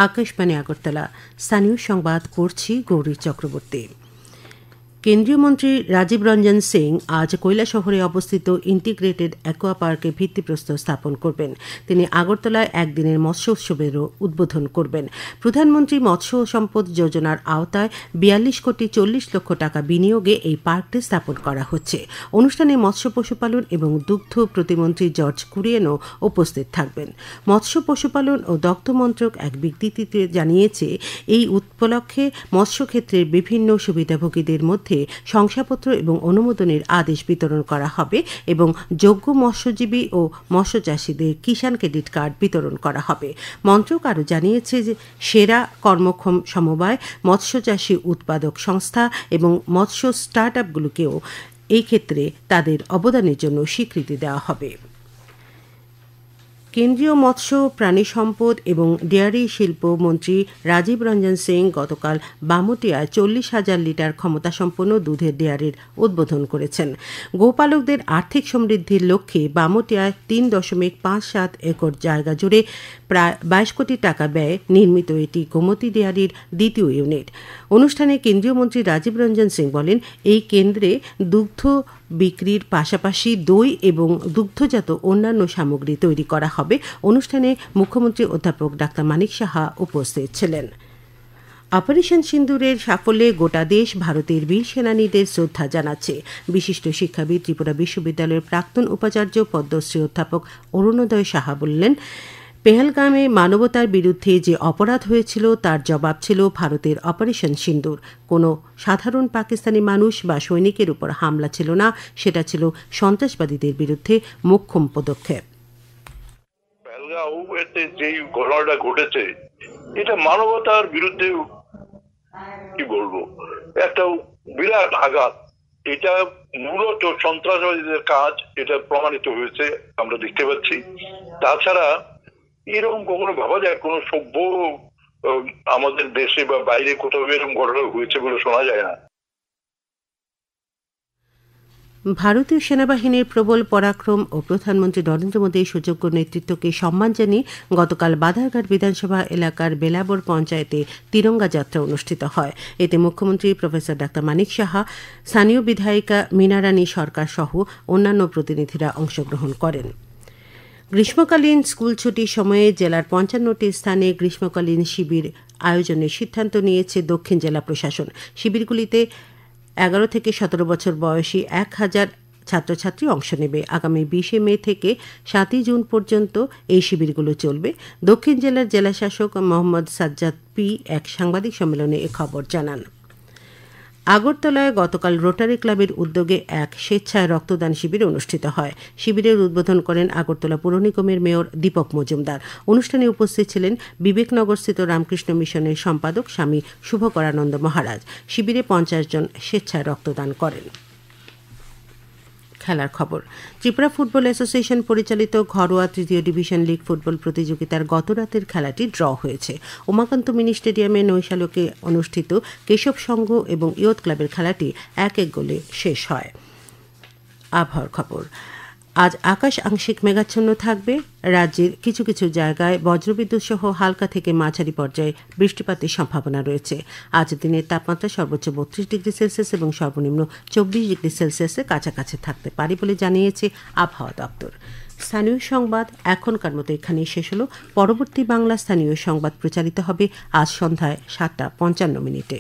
আকাশবাণী আগরতলা। স্থানীয় সংবাদ পড়ছি গৌরী চক্রবর্তী। কেন্দ্রীয় মন্ত্রী রাজীব রঞ্জন সিং আজ কৈলাসহরে অবস্থিত ইন্টিগ্রেটেড অ্যাকোয়া পার্কে ভিত্তিপ্রস্তর স্থাপন করবেন। তিনি আগরতলায় একদিনের মৎস্য উৎসবেরও উদ্বোধন করবেন। প্রধানমন্ত্রী মৎস্য সম্পদ যোজনার আওতায় ৪২ কোটি ৪০ লক্ষ টাকা বিনিয়োগে এই পার্কটি স্থাপন করা হচ্ছে। অনুষ্ঠানে মৎস্য পশুপালন এবং দুগ্ধ প্রতিমন্ত্রী জর্জ কুরিয়েনও উপস্থিত থাকবেন। মৎস্য পশুপালন ও দগ্ধ মন্ত্রক এক বিবৃতিতে জানিয়েছে, এই উপলক্ষে মৎস্যক্ষেত্রের বিভিন্ন সুবিধাভোগীদের মধ্যে শংসাপত্র এবং অনুমোদনের আদেশ বিতরণ করা হবে এবং যোগ্য মৎস্যজীবী ও মৎস্যচাষীদের কিষাণ ক্রেডিট কার্ড বিতরণ করা হবে। মন্ত্রক আরও জানিয়েছে যে সেরা কর্মক্ষম সমবায়, মৎস্যচাষী উৎপাদক সংস্থা এবং মৎস্য স্টার্টআপগুলোকেও এই ক্ষেত্রে তাদের অবদানের জন্য স্বীকৃতি দেওয়া হবে। কেন্দ্রীয় মৎস্য, প্রাণী সম্পদ এবং ডেয়ারি শিল্প মন্ত্রী রাজীব রঞ্জন সিং গতকাল বামুটিয়ায় ৪০,০০০ লিটার ক্ষমতাসম্পন্ন দুধের ডেয়ারির উদ্বোধন করেছেন। গোপালকদের আর্থিক সমৃদ্ধির লক্ষ্যে বামুটিয়ায় ৩.৫৭ একর জায়গা জুড়ে প্রায় ২২ কোটি টাকা ব্যয়ে নির্মিত এটি গোমতী ডেয়ারির দ্বিতীয় ইউনিট। অনুষ্ঠানে কেন্দ্রীয় মন্ত্রী রাজীব রঞ্জন সিং বলেন, এই কেন্দ্রে দুগ্ধ বিক্রির পাশাপাশি দই এবং দুগ্ধজাত অন্যান্য সামগ্রী তৈরি করা হবে। অনুষ্ঠানে মুখ্যমন্ত্রী অধ্যাপক ডাক্তার মানিক সাহা উপস্থিত ছিলেন। অপারেশন সিন্দুরের সাফল্যে গোটা দেশ ভারতের বীর সেনানীদের শ্রদ্ধা জানাচ্ছে। বিশিষ্ট শিক্ষাবিদ, ত্রিপুরা বিশ্ববিদ্যালয়ের প্রাক্তন উপাচার্য পদ্মশ্রী অধ্যাপক অরুণোদয় সাহা বললেন, পেহেলগামে মানবতার বিরুদ্ধে যে অপরাধ হয়েছিল তার জবাব ছিল ভারতের অপারেশন সিন্দুর। কোনো সাধারণ পাকিস্তানি মানুষ বা সৈনিকের উপর হামলা ছিল না, সেটা ছিল সন্ত্রাসবাদীদের বিরুদ্ধে মোক্ষম পদক্ষেপ। পেহেলগাঁওতে যে ঘটনাটা ঘটেছে এটা মানবতার বিরুদ্ধে কি বলবো, একটা বিরাট আঘাত। এটা মূলত সন্ত্রাসবাদীদের কাজ, এটা প্রমাণিত হয়েছে, আমরা দেখতে পাচ্ছি। তাছাড়া এরকম কখনো ভাবা যায় কোন সভ্য আমাদের দেশে বা বাইরে কোথাও এরকম ঘটনা হয়েছে বলে শোনা যায় না। ভারতীয় সেনাবাহিনীর প্রবল পরাক্রম ও প্রধানমন্ত্রী নরেন্দ্র মোদীর সুযোগ্য নেতৃত্বকে সম্মান জানিয়ে গতকাল বাধারঘাট বিধানসভা এলাকার বেলাবর পঞ্চায়েতে তিরঙ্গা যাত্রা অনুষ্ঠিত হয়। এতে মুখ্যমন্ত্রী প্রফেসর ডাক্তার মানিক সাহা, স্থানীয় বিধায়িকা মীনারানী সরকার সহ অন্যান্য প্রতিনিধিরা অংশগ্রহণ করেন। গ্রীষ্মকালীন স্কুল ছুটির সময়ে জেলার ৫৫টি স্থানে গ্রীষ্মকালীন শিবির আয়োজনের সিদ্ধান্ত নিয়েছে দক্ষিণ জেলা প্রশাসন। শিবিরগুলিতে ১১ থেকে ১৭ বছর বয়সী ১,০০০ ছাত্রছাত্রী অংশ নেবে। আগামী ২০ মে থেকে ৭ জুন পর্যন্ত এই শিবিরগুলো চলবে। দক্ষিণ জেলার জেলাশাসক মোহাম্মদ সাজ্জাদ পি এক সাংবাদিক সম্মেলনে এ খবর জানান। আগরতলায় গতকাল রোটারি ক্লাবের উদ্যোগে এক স্বেচ্ছায় রক্তদান শিবির অনুষ্ঠিত হয়। শিবিরের উদ্বোধন করেন আগরতলা পৌর নিগমের মেয়র দীপক মজুমদার। অনুষ্ঠানে উপস্থিত ছিলেন বিবেকনগরস্থিত রামকৃষ্ণ মিশনের সম্পাদক স্বামী শুভকরানন্দ মহারাজ। শিবিরে ৫০ জন স্বেচ্ছায় রক্তদান করেন। খেলার খবর। ত্রিপুরা ফুটবল অ্যাসোসিয়েশন পরিচালিত ঘরোয়া তৃতীয় ডিভিশন লিগ ফুটবল প্রতিযোগিতার গতরাতের খেলাটি ড্র হয়েছে। উমাকান্ত মিনি স্টেডিয়ামে নৈশালকে অনুষ্ঠিত কেশব সংঘ এবং ইয়ত ক্লাবের খেলাটি ১-১ গোলে শেষ হয়। আবহাওয়ার খবর। আজ আকাশ আংশিক মেঘাচ্ছন্ন থাকবে। রাজ্যের কিছু কিছু জায়গায় বজ্রবিদ্যুৎ সহ হালকা থেকে মাঝারি পর্যায়ে বৃষ্টিপাতের সম্ভাবনা রয়েছে। আজ দিনের তাপমাত্রা সর্বোচ্চ ৩২ ডিগ্রি সেলসিয়াস এবং সর্বনিম্ন ২৪ ডিগ্রি সেলসিয়াসের কাছাকাছি থাকতে পারে বলে জানিয়েছে আবহাওয়া দপ্তর। স্থানীয় সংবাদ এখনকার মতো এখানেই শেষ হলো। পরবর্তী বাংলা স্থানীয় সংবাদ প্রচারিত হবে আজ সন্ধ্যায় ৭:৫৫।